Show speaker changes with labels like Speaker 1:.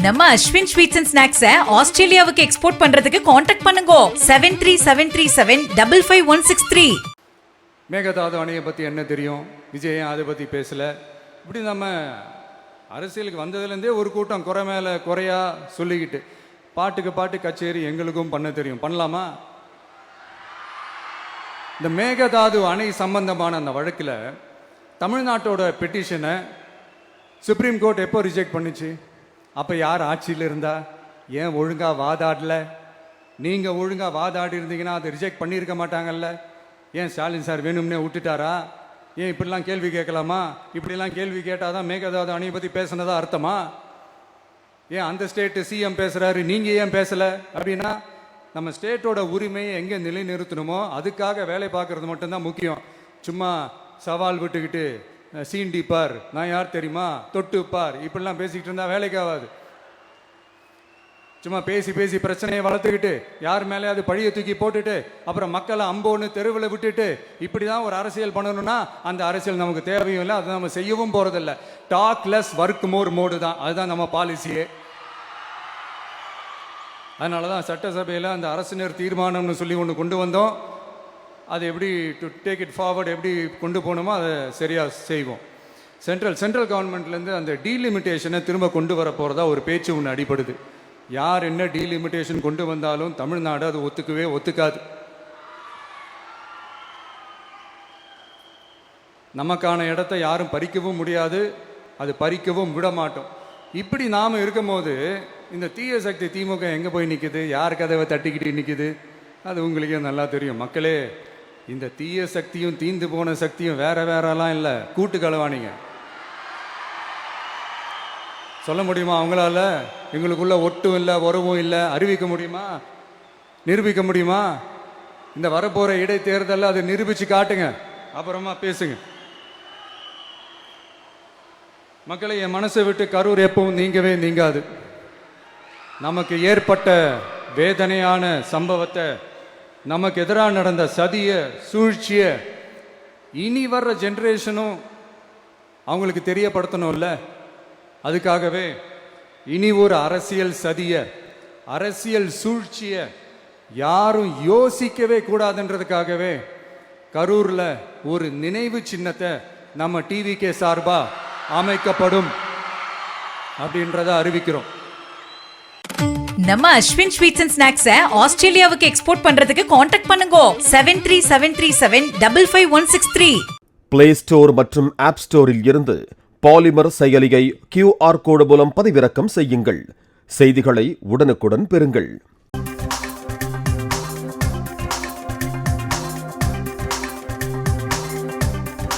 Speaker 1: நம்ம Ashwin sweets and snacks ஆஸ்திரேலியாவுக்கு export பண்றதுக்கு காண்டாக்ட் பண்ணுங்க 7373755163.
Speaker 2: மேகதாது அணையை பற்றி என்ன தெரியும், விஜய் அதை பற்றி பேசலை. இப்படி நம்ம அரசியலுக்கு வந்ததுலேருந்தே ஒரு கூட்டம் குறை மேலே குறையா சொல்லிக்கிட்டு பாட்டுக்கு பாட்டு கச்சேரி எங்களுக்கும் பண்ண தெரியும். பண்ணலாமா? இந்த மேகதாது அணை சம்பந்தமான அந்த வழக்கில் தமிழ்நாட்டோட பெட்டிஷனை சுப்ரீம் கோர்ட் எப்போ ரிஜெக்ட் பண்ணிச்சு? அப்போ யார் ஆட்சியில் இருந்தா? ஏன் ஒழுங்காக வாதாடல? நீங்கள் ஒழுங்காக வாதாடி இருந்தீங்கன்னா அதை ரிஜெக்ட் பண்ணியிருக்க மாட்டாங்கல்ல. ஏன் ஸ்டாலின் சார் வேணும்னே விட்டுட்டாரா? ஏன் இப்படிலாம் கேள்வி கேட்கலாமா? இப்படிலாம் கேள்வி கேட்டால் தான் மேகதாது அணையை பற்றி பேசுனதா அர்த்தமா? ஏன் அந்த ஸ்டேட்டு சிஎம் பேசுகிறாரு, நீங்கள் ஏன் பேசலை? அப்படின்னா நம்ம ஸ்டேட்டோட உரிமையை எங்கே நிலைநிறுத்தணுமோ அதுக்காக வேலை பார்க்குறது மட்டும்தான் முக்கியம். சும்மா சவால் விட்டுக்கிட்டு சீண்டி பார், நான் யார் தெரியுமா, தொட்டு பார், இப்படிலாம் பேசிக்கிட்டு இருந்தால் வேலைக்கு ஆகாது. சும்மா பேசி பேசி பிரச்சனையை வளர்த்துக்கிட்டு யார் மேலே அது பழியை தூக்கி போட்டுட்டு அப்புறம் மக்களை அம்போன்னு தெருவில் விட்டுட்டு இப்படி தான் ஒரு அரசியல் பண்ணணும்னா அந்த அரசியல் நமக்கு தேவையும் இல்லை, அதை நம்ம செய்யவும் போகிறதில்ல. Talk less work more mode தான், அதுதான் நம்ம பாலிசியே. அதனால தான் சட்டசபையில் அந்த அரசினர் தீர்மானம்னு சொல்லி ஒன்று கொண்டு வந்தோம். அது எப்படி டு டேக் இட் ஃபார்வர்டு எப்படி கொண்டு போகணுமோ அதை சரியாக செய்வோம். சென்ட்ரல் கவர்மெண்ட்லேருந்து அந்த டீலிமிட்டேஷனை திரும்ப கொண்டு வர போகிறதா ஒரு பேச்சு ஒன்று அடிப்படுது. யார் என்ன டீலிமிட்டேஷன் கொண்டு வந்தாலும் தமிழ்நாடு அது ஒத்துக்காது. நமக்கான இடத்த யாரும் பறிக்கவும் முடியாது, அது பறிக்கவும் விட மாட்டோம். இப்படி நாம் இருக்கும்போது இந்த தீய சக்தி திமுக எங்கே போய் நிற்குது, யார் கதவை தட்டிக்கிட்டு நிற்குது, அது உங்களுக்கே நல்லா தெரியும். மக்களே, இந்த தீய சக்தியும் தீந்து போன சக்தியும் வேறலாம் இல்லை, கூட்டு களவாணிங்க. சொல்ல முடியுமா அவங்களால? எங்களுக்குள்ள ஒட்டும் இல்லை, உறவும் இல்லை, அறிவிக்க முடியுமா, நிரூபிக்க முடியுமா? இந்த வரப்போகிற இடைத்தேர்தலில் அதை நிரூபித்து காட்டுங்க, அப்புறமா பேசுங்க. மக்களை, என் மனசை விட்டு கரூர் எப்பவும் நீங்கவே நீங்காது. நமக்கு ஏற்பட்ட வேதனையான சம்பவத்தை, நமக்கு எதிராக நடந்த சதிய சூழ்ச்சிய இனி வர்ற ஜென்ரேஷனும் அவங்களுக்கு தெரியப்படுத்தணும்ல. அதுக்காகவே இனி ஒரு அரசியல் சதிய, அரசியல் சூழ்ச்சிய யாரும் யோசிக்கவே கூடாதுன்றதுக்காகவே கரூர்ல ஒரு நினைவு சின்னத்தை நம்ம டிவிகே சார்பா அமைக்கப்படும் அப்படின்றத அறிவிக்கிறோம்.
Speaker 1: நம்ம அஸ்வின் ஸ்வீட்ஸ் அண்ட் ஸ்நாக்ஸ் ஆஸ்திரேலியாவுக்கு எக்ஸ்போர்ட் பண்றதுக்கு காண்டாக்ட் பண்ணுங்க 7373755163.
Speaker 3: பிளே ஸ்டோர் மற்றும் ஆப் ஸ்டோரில் இருந்து பாலிமர் செயலியை QR கோடு மூலம் பதிவிறக்கம் செய்யுங்கள். செய்திகளை உடனுக்குடன் பெறுங்கள்.